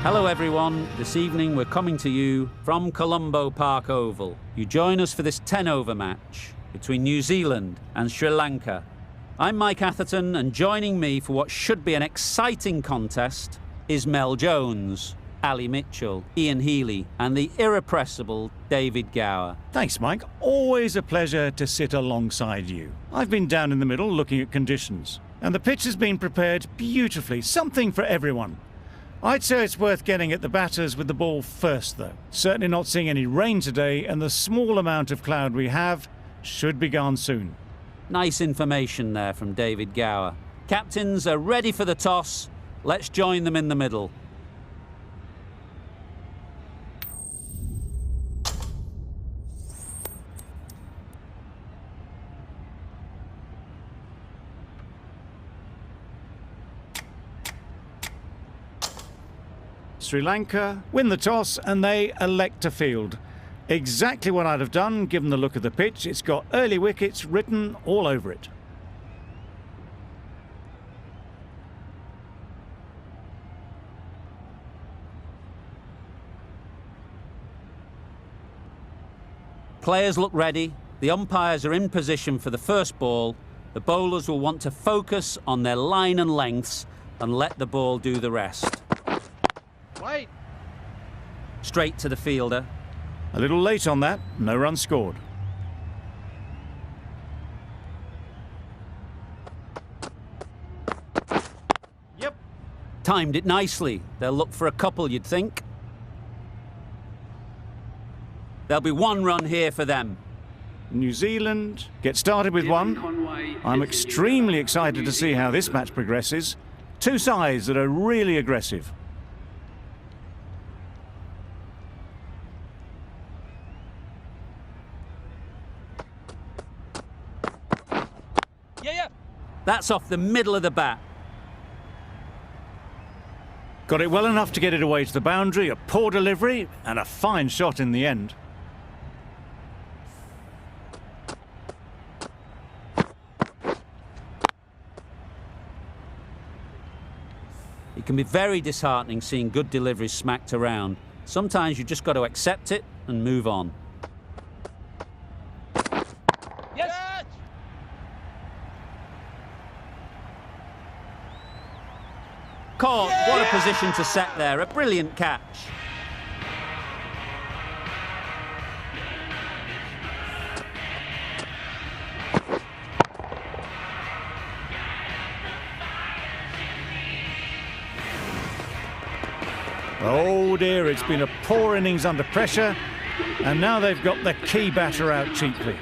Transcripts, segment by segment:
Hello everyone, this evening we're coming to you from Colombo Park Oval. You join us for this 10-over match between New Zealand and Sri Lanka. I'm Mike Atherton, and joining me for what should be an exciting contest is Mel Jones, Ali Mitchell, Ian Healy and the irrepressible David Gower. Thanks, Mike. Always a pleasure to sit alongside you. I've been down in the middle looking at conditions, and the pitch has been prepared beautifully, something for everyone. I'd say it's worth getting at the batters with the ball first, though. Certainly not seeing any rain today, and the small amount of cloud we have should be gone soon. Nice information there from David Gower. Captains are ready for the toss. Let's join them in the middle. Sri Lanka win the toss and they elect to field. Exactly what I'd have done given the look of the pitch. It's got early wickets written all over it. Players look ready. The umpires are in position for the first ball. The bowlers will want to focus on their line and lengths and let the ball do the rest. Wait. Straight to the fielder. A little late on that, no run scored. Yep. Timed it nicely. They'll look for a couple, you'd think. There'll be one run here for them. New Zealand get started with one. I'm extremely excited to see how this match progresses. Two sides that are really aggressive. That's off the middle of the bat. Got it well enough to get it away to the boundary, a poor delivery and a fine shot in the end. It can be very disheartening seeing good deliveries smacked around. Sometimes you just got to accept it and move on. Caught. What a position to set there. A brilliant catch. Oh dear, it's been a poor innings under pressure, and now they've got the key batter out cheaply.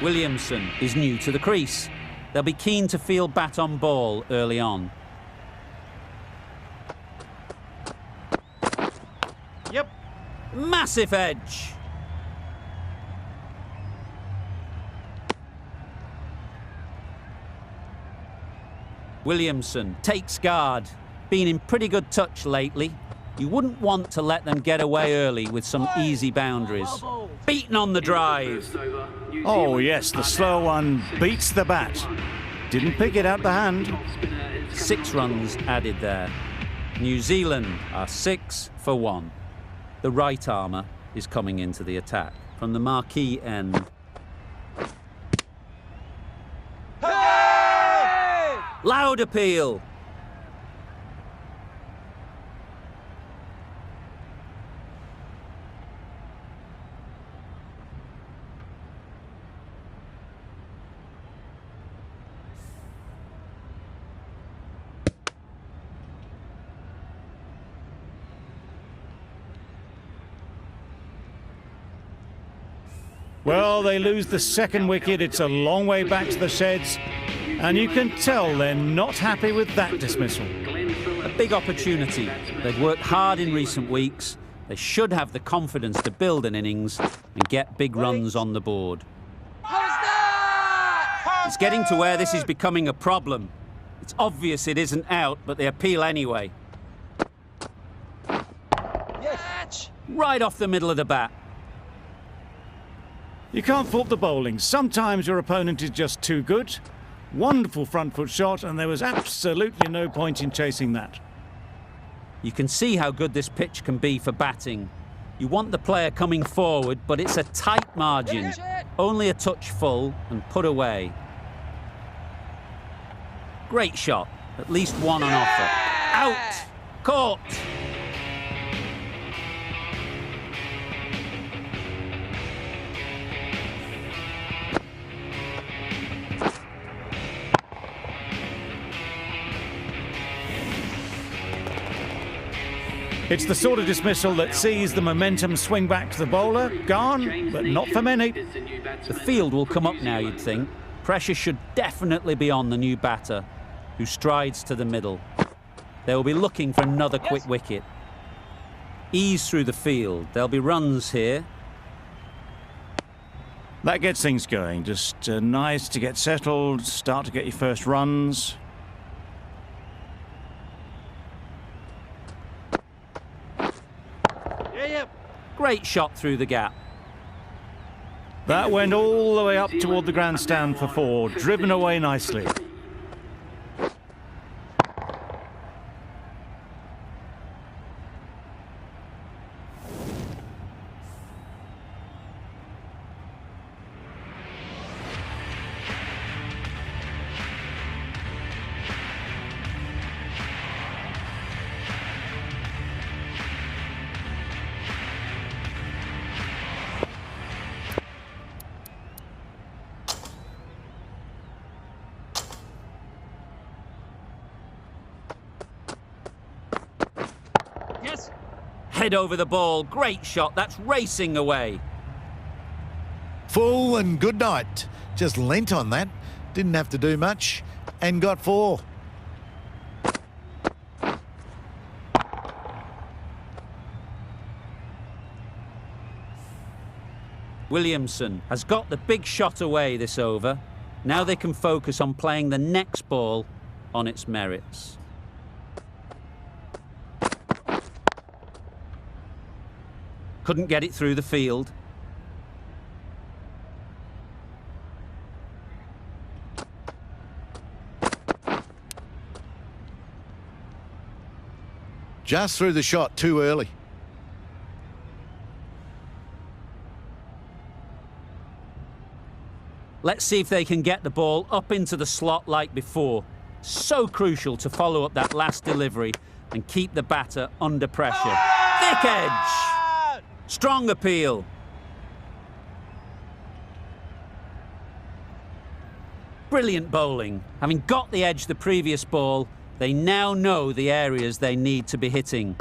Williamson is new to the crease. They'll be keen to field bat on ball early on. Yep. Massive edge. Williamson takes guard. Been in pretty good touch lately. You wouldn't want to let them get away early with some easy boundaries. Beaten on the drive. Oh yes, the slow one beats the bat. Didn't pick it out the hand. 6 runs added there. New Zealand are 6 for 1. The right armour is coming into the attack from the marquee end. Hey! Loud appeal. Well, they lose the second wicket. It's a long way back to the sheds, and you can tell they're not happy with that dismissal. A big opportunity. They've worked hard in recent weeks. They should have the confidence to build an innings and get big runs on the board. It's getting to where this is becoming a problem. It's obvious it isn't out, but they appeal anyway. Yes. Right off the middle of the bat. You can't fault the bowling. Sometimes your opponent is just too good. Wonderful front foot shot, and there was absolutely no point in chasing that. You can see how good this pitch can be for batting. You want the player coming forward, but it's a tight margin. Only a touch full and put away. Great shot. At least one on offer. Out! Caught! It's the sort of dismissal that sees the momentum swing back to the bowler. Gone, but not for many. The field will come up now, you'd think. Pressure should definitely be on the new batter, who strides to the middle. They will be looking for another quick wicket. Ease through the field. There'll be runs here. That gets things going. Just nice to get settled, start to get your first runs. Great shot through the gap. That went all the way up toward the grandstand for 4, driven away nicely. Head over the ball. Great shot. That's racing away. Full and good night. Just leant on that. Didn't have to do much and got 4. Williamson has got the big shot away this over. Now they can focus on playing the next ball on its merits. Couldn't get it through the field. Just threw the shot too early. Let's see if they can get the ball up into the slot like before. So crucial to follow up that last delivery and keep the batter under pressure. Thick edge! Strong appeal. Brilliant bowling. Having got the edge the previous ball, they now know the areas they need to be hitting.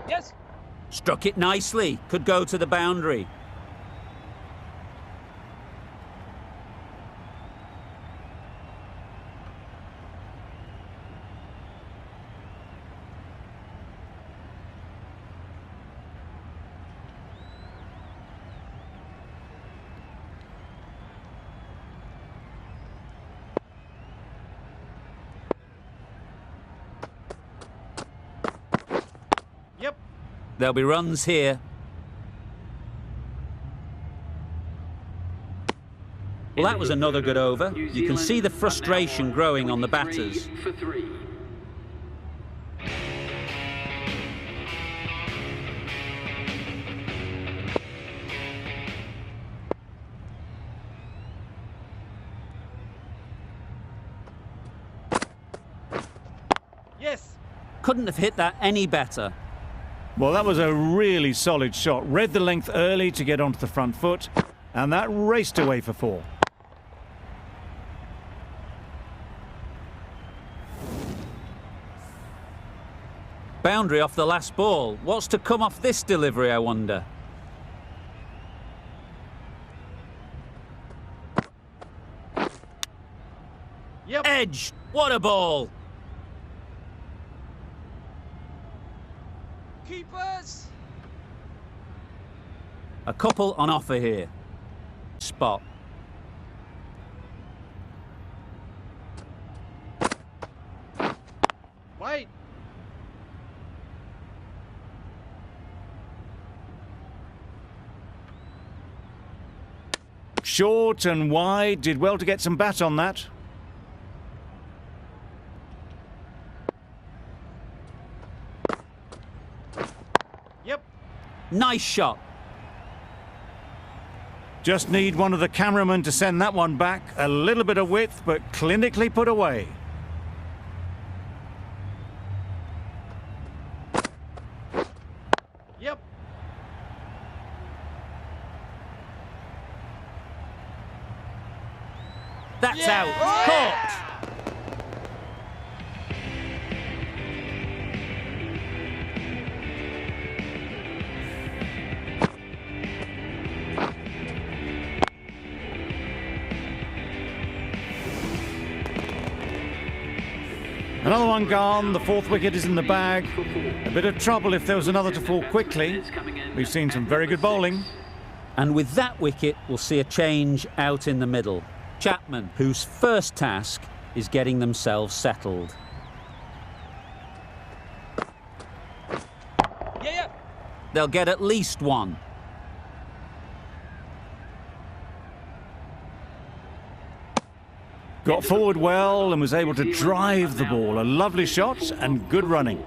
Yes. Struck it nicely. Could go to the boundary. There'll be runs here. Well, that was another good over. You can see the frustration growing on the batters. Yes. Couldn't have hit that any better. Well, that was a really solid shot. Read the length early to get onto the front foot, and that raced away for 4. Boundary off the last ball. What's to come off this delivery, I wonder? Yep. Edge! What a ball! Keepers. A couple on offer here. Spot. Wait. Short and wide. Did well to get some bat on that. Nice shot. Just need one of the cameramen to send that one back. A little bit of width, but clinically put away. Yep. That's Yeah! out. Oh, Caught. Another one gone. The fourth wicket is in the bag. A bit of trouble if there was another to fall quickly. We've seen some very good bowling. And with that wicket, we'll see a change out in the middle. Chapman, whose first task is getting themselves settled. Yeah. They'll get at least one. Got forward well and was able to drive the ball. A lovely shot and good running.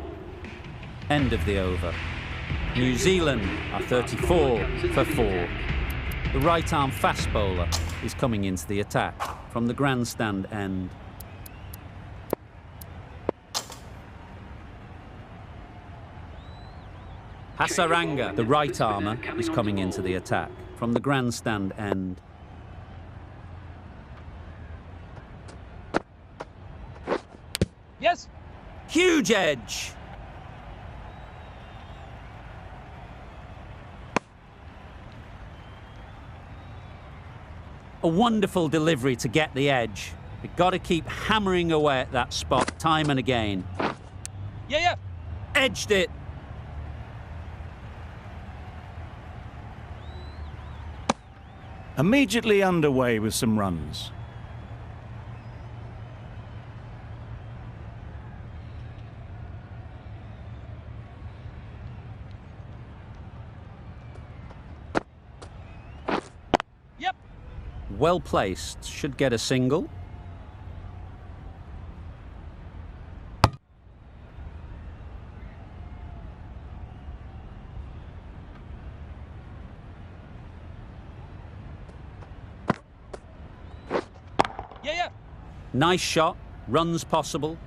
End of the over. New Zealand are 34 for 4. The right-arm fast bowler is coming into the attack from the grandstand end. Hasaranga, the right-armer, is coming into the attack from the grandstand end. Yes. Huge edge! A wonderful delivery to get the edge. You've got to keep hammering away at that spot time and again. Yeah. Edged it. Immediately underway with some runs. Yep. Well placed. Should get a single. Yeah. Nice shot. Runs possible.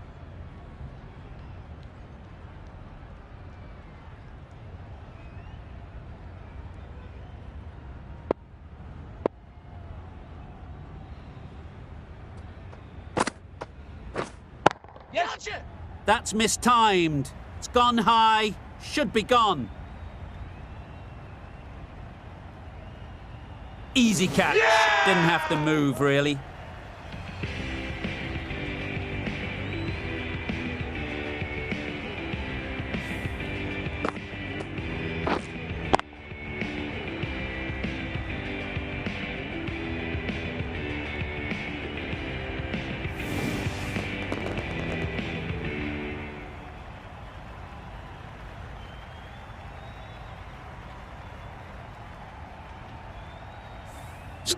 Yes. Gotcha. That's mistimed. It's gone high. Should be gone. Easy catch. Didn't have to move, really.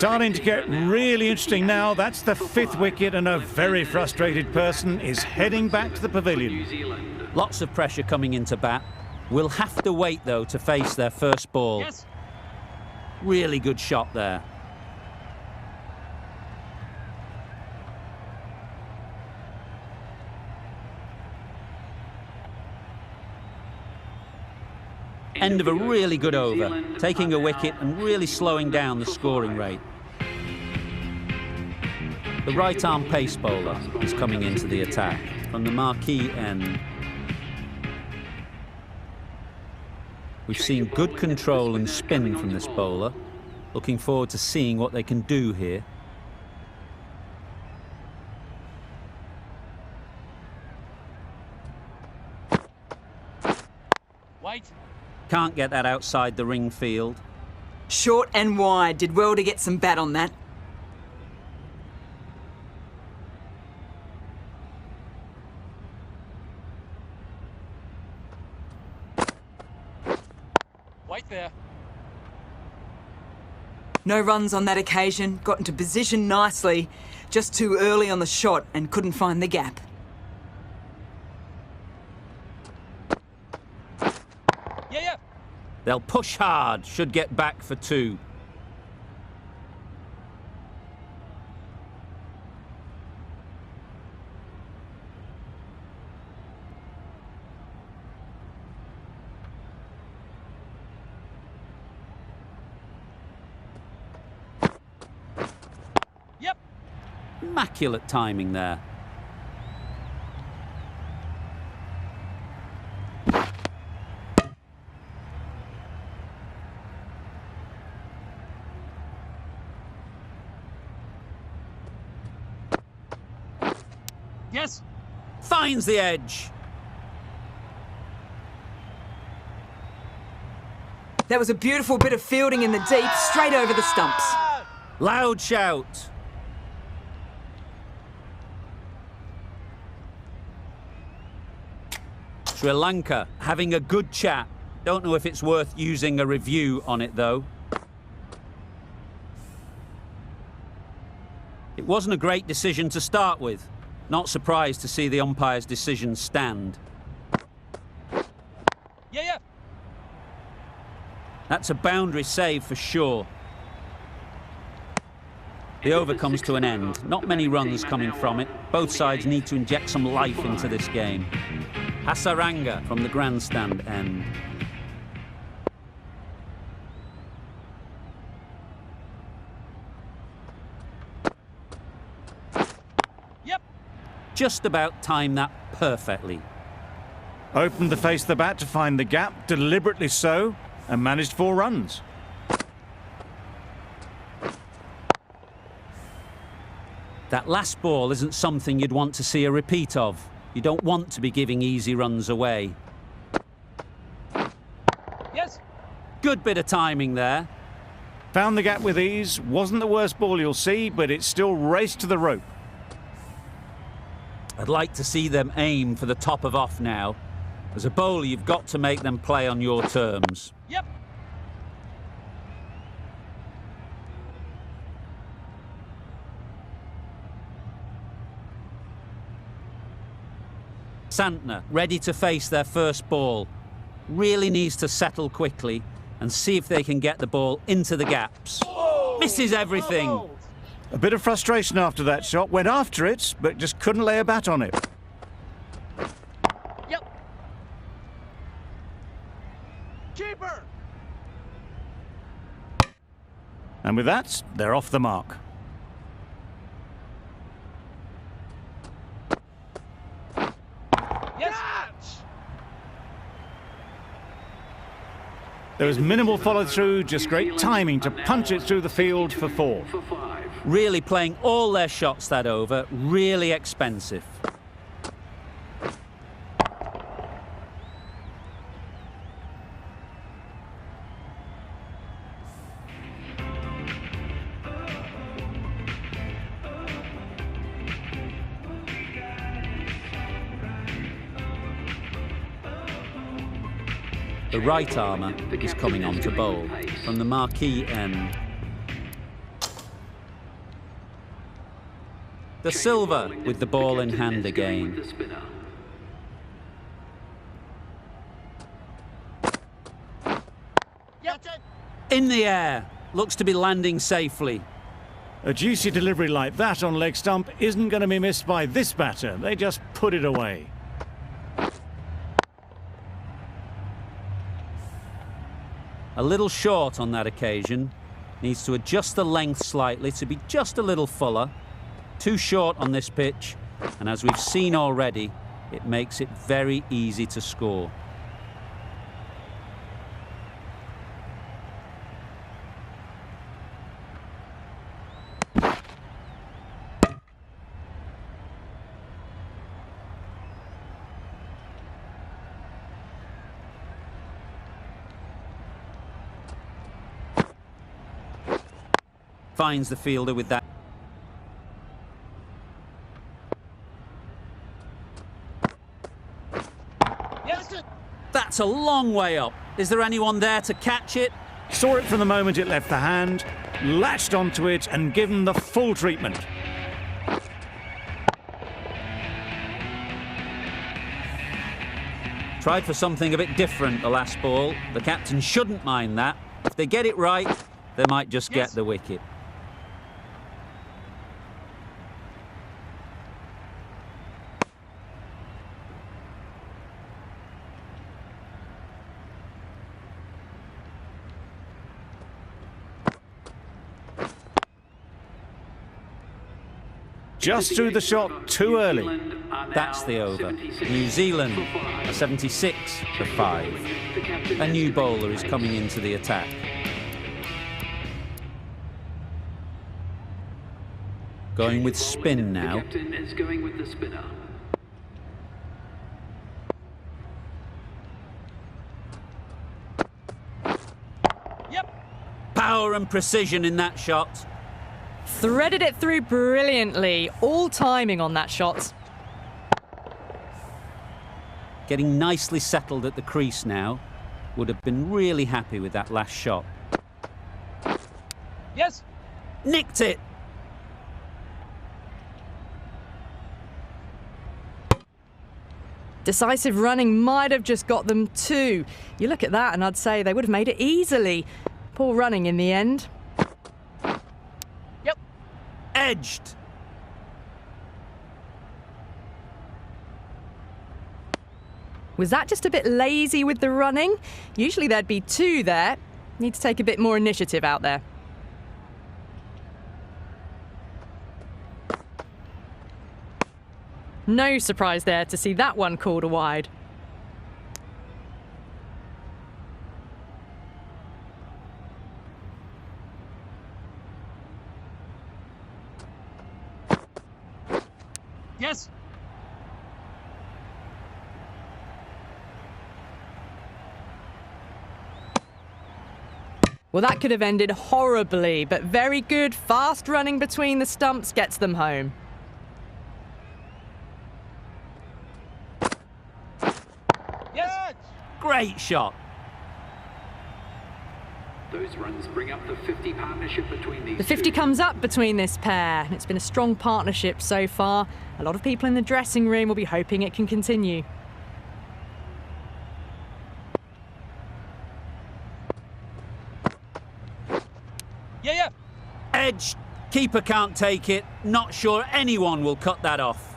Starting to get really interesting now. That's the fifth wicket and a very frustrated person is heading back to the pavilion. Lots of pressure coming into bat. We'll have to wait, though, to face their first ball. Yes. Really good shot there. End of a really good over, taking a wicket and really slowing down the scoring rate. The right-arm pace bowler is coming into the attack from the marquee end. We've seen good control and spin from this bowler. Looking forward to seeing what they can do here. Wait. Can't get that outside the ring field. Short and wide. Did well to get some bat on that. Wait there. No runs on that occasion. Got into position nicely. Just too early on the shot and couldn't find the gap. Yeah. They'll push hard, should get back for 2. Yep. Immaculate timing there. Yes. Finds the edge. That was a beautiful bit of fielding in the deep, straight over the stumps. Loud shout. Sri Lanka having a good chat. Don't know if it's worth using a review on it though. It wasn't a great decision to start with. Not surprised to see the umpire's decision stand. Yeah. That's a boundary save for sure. The over comes to an end. Not many runs coming from it. Both sides need to inject some life into this game. Hasaranga from the grandstand end. Yep. Just about timed that perfectly. Opened the face of the bat to find the gap, deliberately so, and managed 4 runs. That last ball isn't something you'd want to see a repeat of. You don't want to be giving easy runs away. Yes. Good bit of timing there. Found the gap with ease. Wasn't the worst ball you'll see, but it still raced to the rope. I'd like to see them aim for the top of off now. As a bowler, you've got to make them play on your terms. Yep. Santner, ready to face their first ball. Really needs to settle quickly and see if they can get the ball into the gaps. Misses everything. A bit of frustration after that shot. Went after it, but just couldn't lay a bat on it. Yep. Keeper. And with that, they're off the mark. Yes. There was minimal follow-through, just great timing to punch it through the field for 4. Really playing all their shots that over. Really expensive. The right armour is coming on to bowl from the marquee end. The silver with the ball in hand again. In the air. Looks to be landing safely. A juicy delivery like that on leg stump isn't going to be missed by this batter. They just put it away. A little short on that occasion. Needs to adjust the length slightly to be just a little fuller. Too short on this pitch, and as we've seen already, it makes it very easy to score. Finds the fielder with that. Yes. That's a long way up. Is there anyone there to catch it? Saw it from the moment it left the hand, latched onto it and given the full treatment. Tried for something a bit different the last ball. The captain shouldn't mind that. If they get it right, they might just get the wicket. Just threw the shot too early. That's the over. New Zealand are 76 for 5. A new bowler is coming into the attack. Going with spin now. The captain is going with the spinner. Yep. Power and precision in that shot. Threaded it through brilliantly. All timing on that shot. Getting nicely settled at the crease now. Would have been really happy with that last shot. Yes. Nicked it. Decisive running might have just got them 2. You look at that and I'd say they would have made it easily. Poor running in the end. Yep. Edged. Was that just a bit lazy with the running? Usually there'd be 2 there. Need to take a bit more initiative out there. No surprise there to see that one called a wide. Yes. Well, that could have ended horribly, but very good. Fast running between the stumps gets them home. Yes. Great shot. Those runs bring up the 50 partnership between these The 50 two. comes up between this pair, and it's been a strong partnership so far. A lot of people in the dressing room will be hoping it can continue. Yeah. Edged. Keeper can't take it. Not sure anyone will cut that off.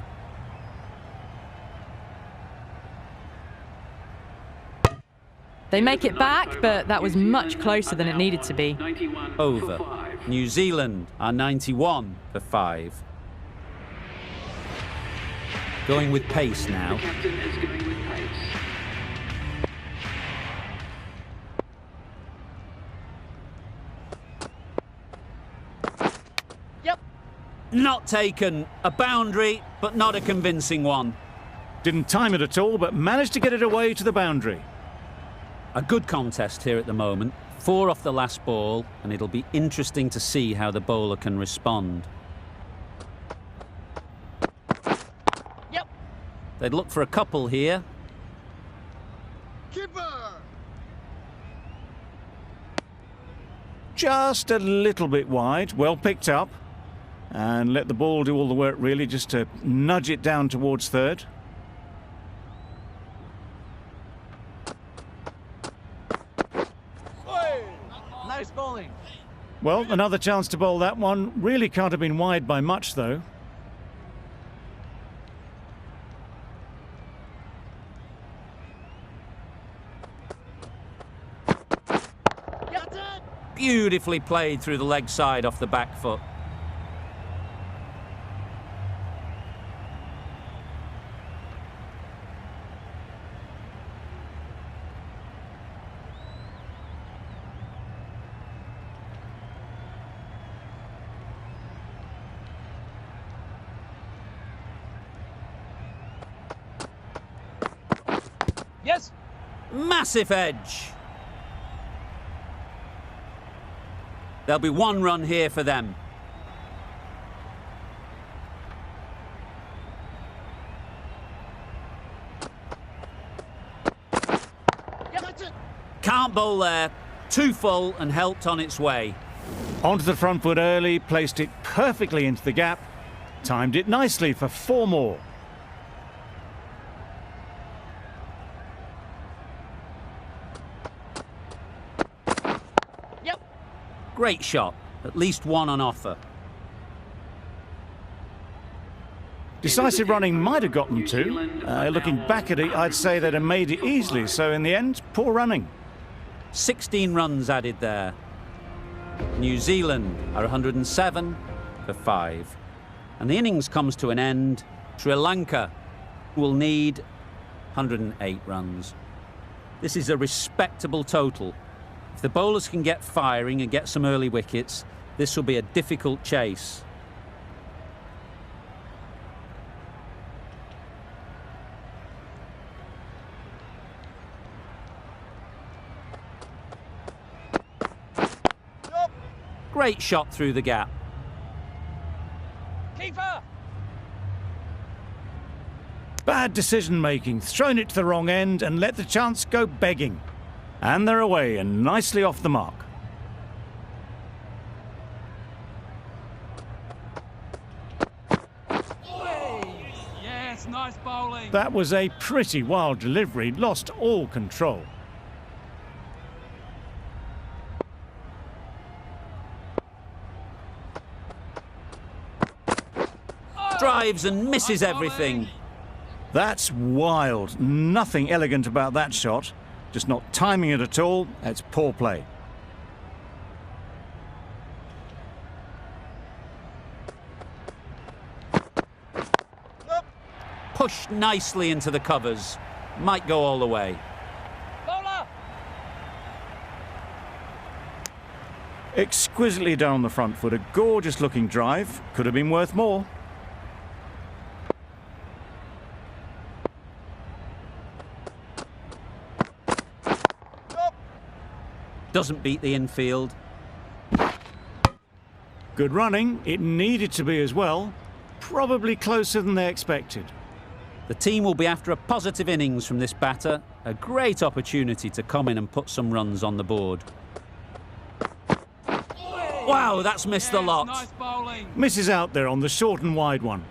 They make it back, but that was much closer than it needed to be. 91 Over. for 5. New Zealand are 91 for 5. Going with pace now. The captain is going with pace. Yep. Not taken. A boundary, but not a convincing one. Didn't time it at all, but managed to get it away to the boundary. A good contest here at the moment. 4 off the last ball, and it'll be interesting to see how the bowler can respond. Yep. They'd look for a couple here. Keeper! Just a little bit wide, well picked up. And let the ball do all the work really, just to nudge it down towards third. Nice bowling. Well, another chance to bowl that one. Really can't have been wide by much, though. Got it. Beautifully played through the leg side off the back foot. Yes. Massive edge. There'll be 1 run here for them. Got it. Can't bowl there. Too full and helped on its way. Onto the front foot early, placed it perfectly into the gap. Timed it nicely for 4 more. Great shot. At least one on offer. Decisive running might have got them two. Looking back at it, I'd say they'd have made it easily. So in the end, poor running. 16 runs added there. New Zealand are 107 for 5. And the innings comes to an end. Sri Lanka will need 108 runs. This is a respectable total. If the bowlers can get firing and get some early wickets, this will be a difficult chase. Great shot through the gap. Keeper! Bad decision making, thrown it to the wrong end and let the chance go begging. And they're away and nicely off the mark. Yes, nice bowling. That was a pretty wild delivery, lost all control. Drives and misses everything. That's wild. Nothing elegant about that shot. Just not timing it at all. It's poor play. Pushed nicely into the covers. Might go all the way. Bowler! Exquisitely down the front foot. A gorgeous looking drive. Could have been worth more. Doesn't beat the infield. Good running. It needed to be as well. Probably closer than they expected. The team will be after a positive innings from this batter. A great opportunity to come in and put some runs on the board. Wow, that's missed the lot. Nice bowling. Misses out there on the short and wide one.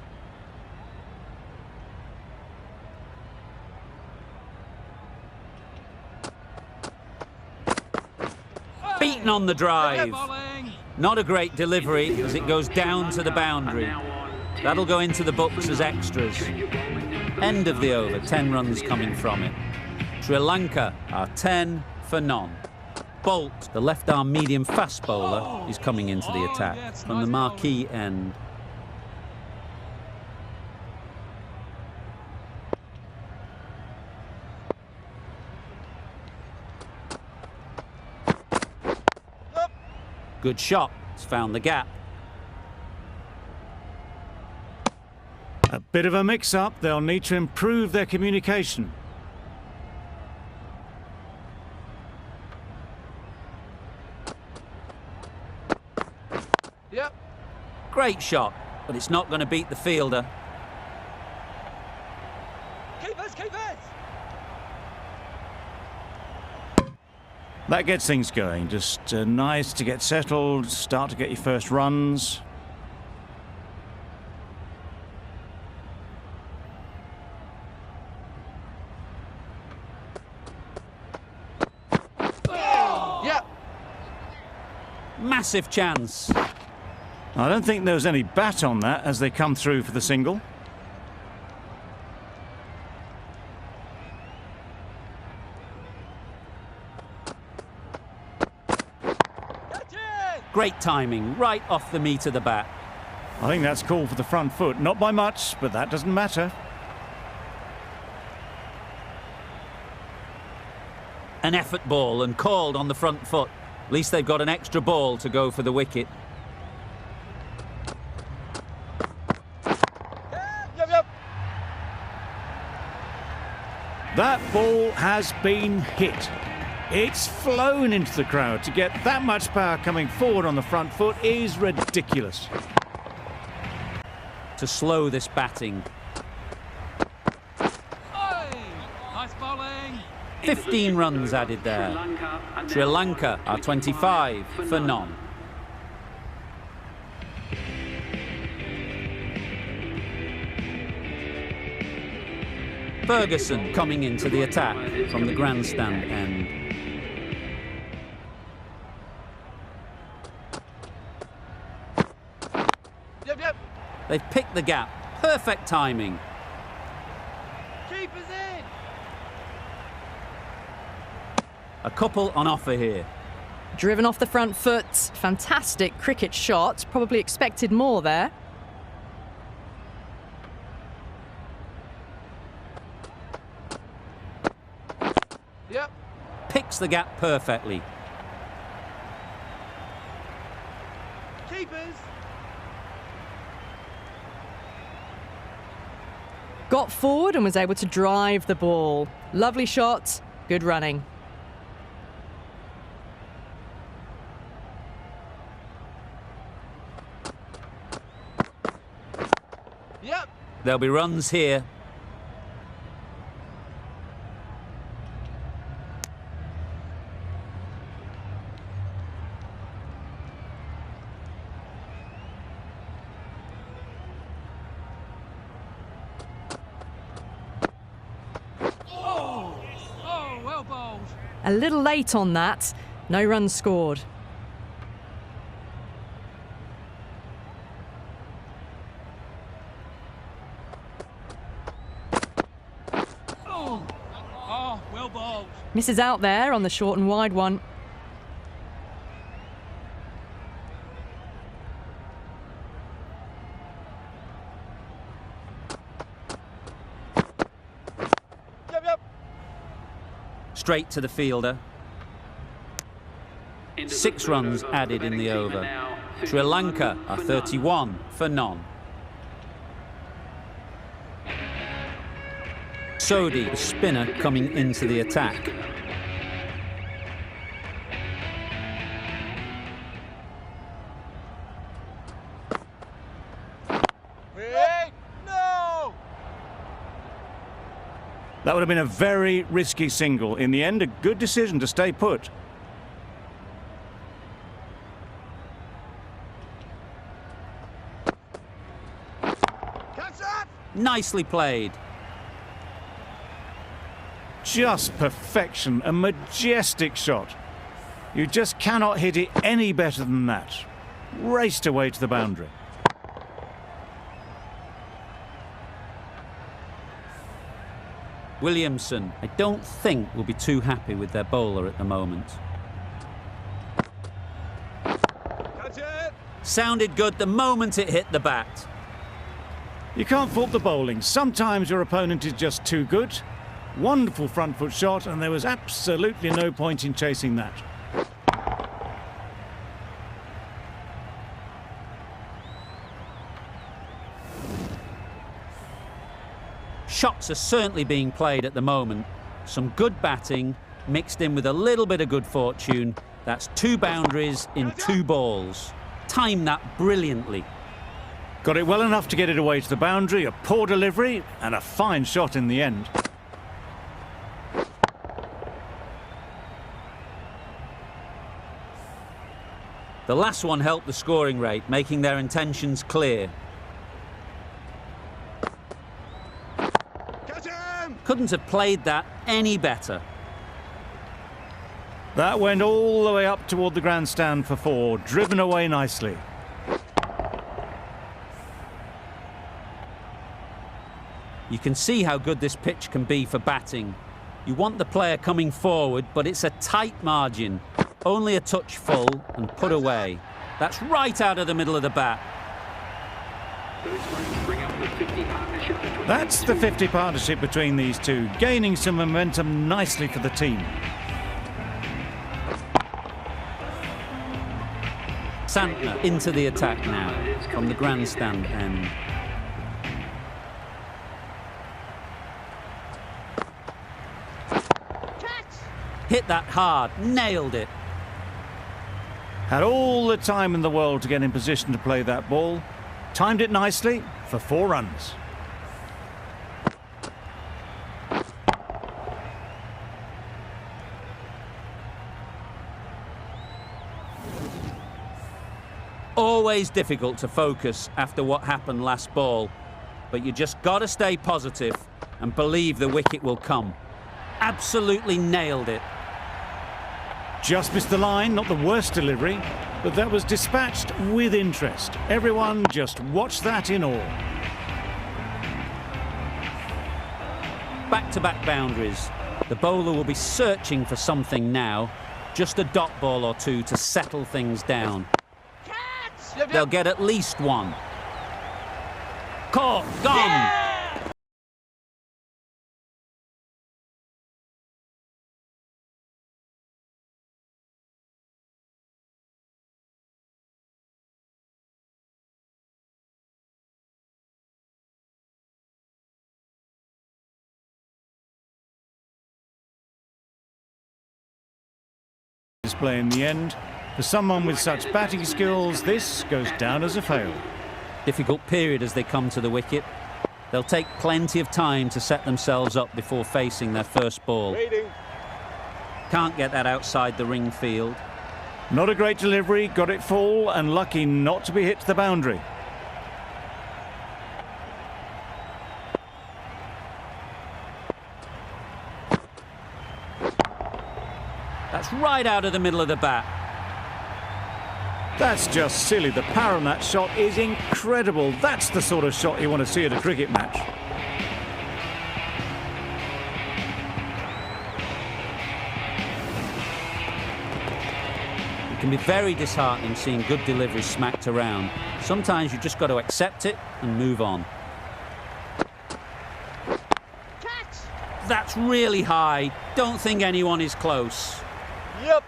Beaten on the drive. Bowling. Not a great delivery as it goes down to the boundary. That'll go into the books as extras. End of the over, 10 runs coming from it. Sri Lanka are 10 for none. Bolt, the left-arm medium fast bowler, is coming into the attack from the marquee end. Good shot. It's found the gap. A bit of a mix-up. They'll need to improve their communication. Yep. Great shot, but it's not going to beat the fielder. Keepers, keepers! That gets things going. Just nice to get settled, start to get your first runs. Yep. Massive chance. I don't think there was any bat on that as they come through for the single. Catch it! Great timing, right off the meat of the bat. I think that's called for the front foot. Not by much, but that doesn't matter. An effort ball and called on the front foot. At least they've got an extra ball to go for the wicket. Yep, yep. That ball has been hit. It's flown into the crowd. To get that much power coming forward on the front foot is ridiculous. To slow this batting. Oi! Nice bowling. 15 runs added there. Sri Lanka are 25 for none. Ferguson coming into the attack from the grandstand end. Yep, yep. They've picked the gap. Perfect timing. Keeper's in. A couple on offer here. Driven off the front foot. Fantastic cricket shot. Probably expected more there. Yep. Picks the gap perfectly. Keepers. Got forward and was able to drive the ball. Lovely shot. Good running. Yep. There'll be runs here. Oh, well bowled. A little late on that. No runs scored. Oh, well bowled. Misses out there on the short and wide one. Yep, yep. Straight to the fielder. Into the 6 third runs over. added The in the betting team over. are now Sri 51 Lanka are for 31 for none. Sodhi, the spinner, coming into the attack. Wait. No. That would have been a very risky single. In the end, a good decision to stay put. Catch that. Nicely played. Just perfection, a majestic shot. You just cannot hit it any better than that. Raced away to the boundary. Williamson, I don't think, will be too happy with their bowler at the moment. Catch it. Sounded good the moment it hit the bat. You can't fault the bowling. Sometimes your opponent is just too good. Wonderful front foot shot, and there was absolutely no point in chasing that. Shots are certainly being played at the moment. Some good batting mixed in with a little bit of good fortune. That's 2 boundaries in 2 balls. Timed that brilliantly. Got it well enough to get it away to the boundary, a poor delivery, and a fine shot in the end. The last one helped the scoring rate, making their intentions clear. Catch him. Couldn't have played that any better. That went all the way up toward the grandstand for 4, driven away nicely. You can see how good this pitch can be for batting. You want the player coming forward, but it's a tight margin. Only a touch full and put away. That's right out of the middle of the bat. That's the 50 partnership between these two, gaining some momentum nicely for the team. Santner into the attack now from the grandstand end. Hit that hard, nailed it. Had all the time in the world to get in position to play that ball. Timed it nicely for 4 runs. Always difficult to focus after what happened last ball, but you just got to stay positive and believe the wicket will come. Absolutely nailed it. Just missed the line, not the worst delivery. but that was dispatched with interest. Everyone just watched that in awe. Back-to-back boundaries. The bowler will be searching for something now. Just a dot ball or two to settle things down. They'll get at least one. Caught, gone! Display in the end. For someone with such batting skills, this goes down as a fail. Difficult period as they come to the wicket. They'll take plenty of time to set themselves up before facing their first ball. Waiting. Can't get that outside the ring field. Not a great delivery, got it full and lucky not to be hit to the boundary. That's right out of the middle of the bat. That's just silly. The power on that shot is incredible. That's the sort of shot you want to see at a cricket match. It can be very disheartening seeing good deliveries smacked around. Sometimes you just got to accept it and move on. Catch! That's really high. Don't think anyone is close. Yep.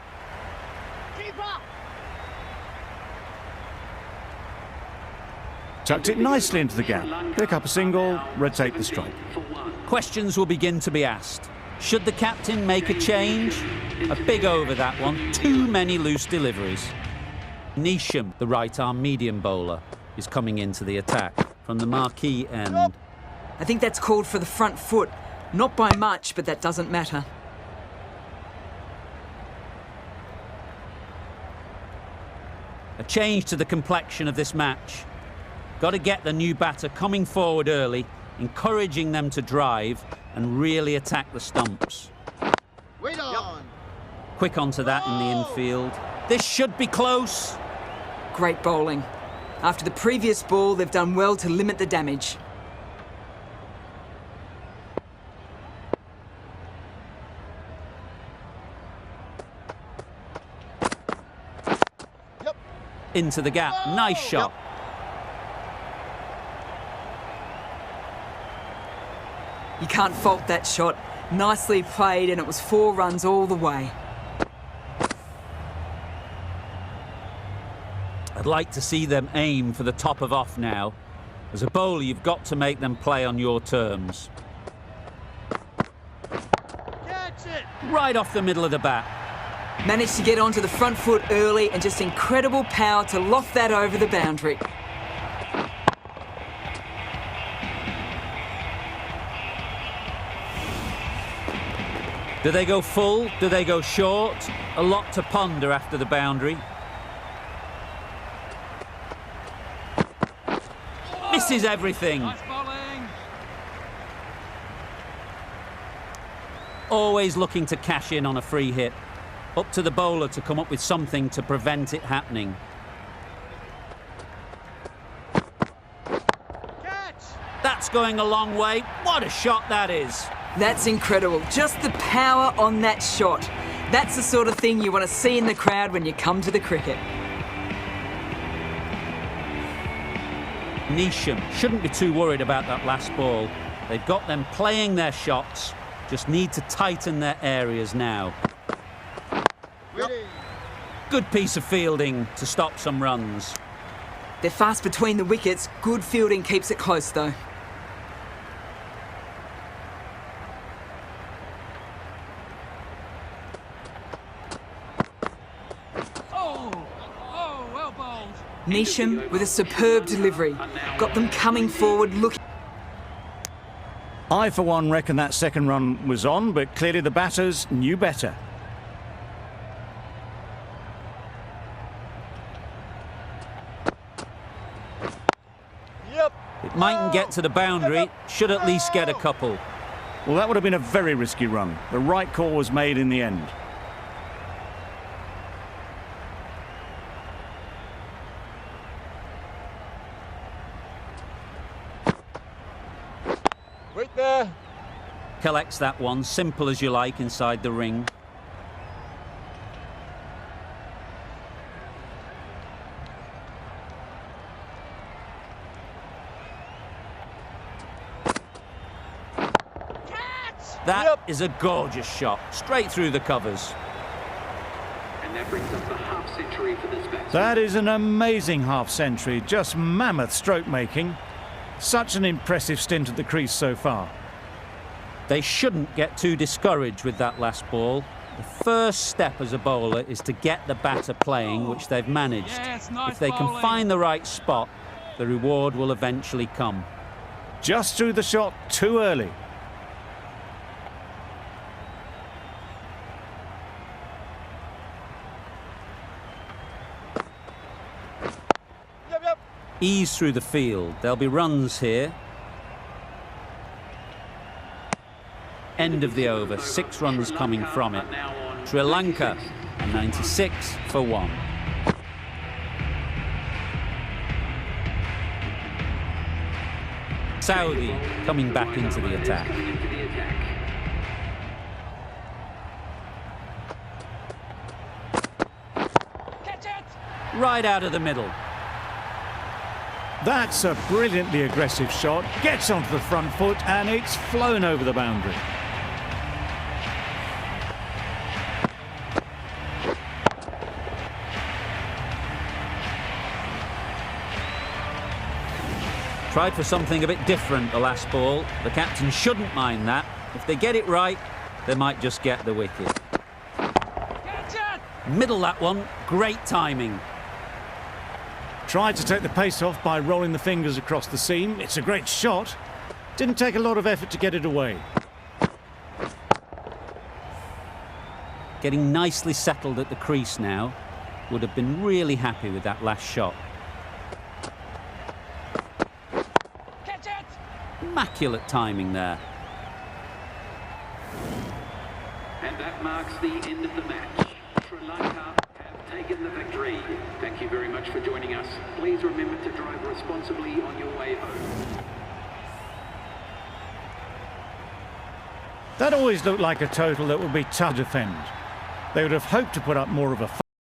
Keep up. Tucked it nicely into the gap. Pick up a single, rotate the strike. Questions will begin to be asked. Should the captain make a change? A big over that one. Too many loose deliveries. Nisham, the right-arm medium bowler, is coming into the attack from the marquee end. I think that's called for the front foot. Not by much, but that doesn't matter. A change to the complexion of this match. Got to get the new batter coming forward early, encouraging them to drive and really attack the stumps. Wait on. Quick onto that in the infield. This should be close. Great bowling. After the previous ball, they've done well to limit the damage. Into the gap. Nice shot. You can't fault that shot. Nicely played, and it was 4 runs all the way. I'd like to see them aim for the top of off now. As a bowler, you've got to make them play on your terms. Catch it. Right off the middle of the bat. Managed to get onto the front foot early and just incredible power to loft that over the boundary. Do they go full? Do they go short? A lot to ponder after the boundary. Misses everything. Nice bowling. Always looking to cash in on a free hit. Up to the bowler to come up with something to prevent it happening. Catch. That's going a long way. What a shot that is. That's incredible. Just the power on that shot. That's the sort of thing you want to see in the crowd when you come to the cricket. Nisham shouldn't be too worried about that last ball. They've got them playing their shots. Just need to tighten their areas now. Waiting. Good piece of fielding to stop some runs. They're fast between the wickets. Good fielding keeps it close, though. Oh, well bowled. Nisham with a superb delivery. Got them coming forward, looking... I, for one, reckon that second run was on, but clearly the batters knew better. Yep. It mightn't get to the boundary. Should at least get a couple. Well, that would have been a very risky run. The right call was made in the end. Wait there. Collects that one, simple as you like, inside the ring. That is a gorgeous shot, straight through the covers. And that brings up the half century for this batsman. That is an amazing half century, just mammoth stroke making. Such an impressive stint at the crease so far. They shouldn't get too discouraged with that last ball. The first step as a bowler is to get the batter playing, which they've managed. Yes, nice If they can bowling. find the right spot, the reward will eventually come. Just threw the shot too early. Yep. Ease through the field. There'll be runs here. End of the over, 6 runs coming from it. Sri Lanka, 96 for 1. Saudi coming back into the attack. Catch it. Right out of the middle. That's a brilliantly aggressive shot. Gets onto the front foot and it's flown over the boundary. Tried for something a bit different the last ball. The captain shouldn't mind that. If they get it right, they might just get the wicket. Catch it. Middle that one, great timing. Tried to take the pace off by rolling the fingers across the seam. It's a great shot. Didn't take a lot of effort to get it away. Getting nicely settled at the crease now. Would have been really happy with that last shot. Catch it. Immaculate timing there. And that marks the end of the match. Sri Lanka have taken the victory. Thank you very much for joining us. Please remember to drive responsibly on your way home. That always looked like a total that would be tough to defend. They would have hoped to put up more of a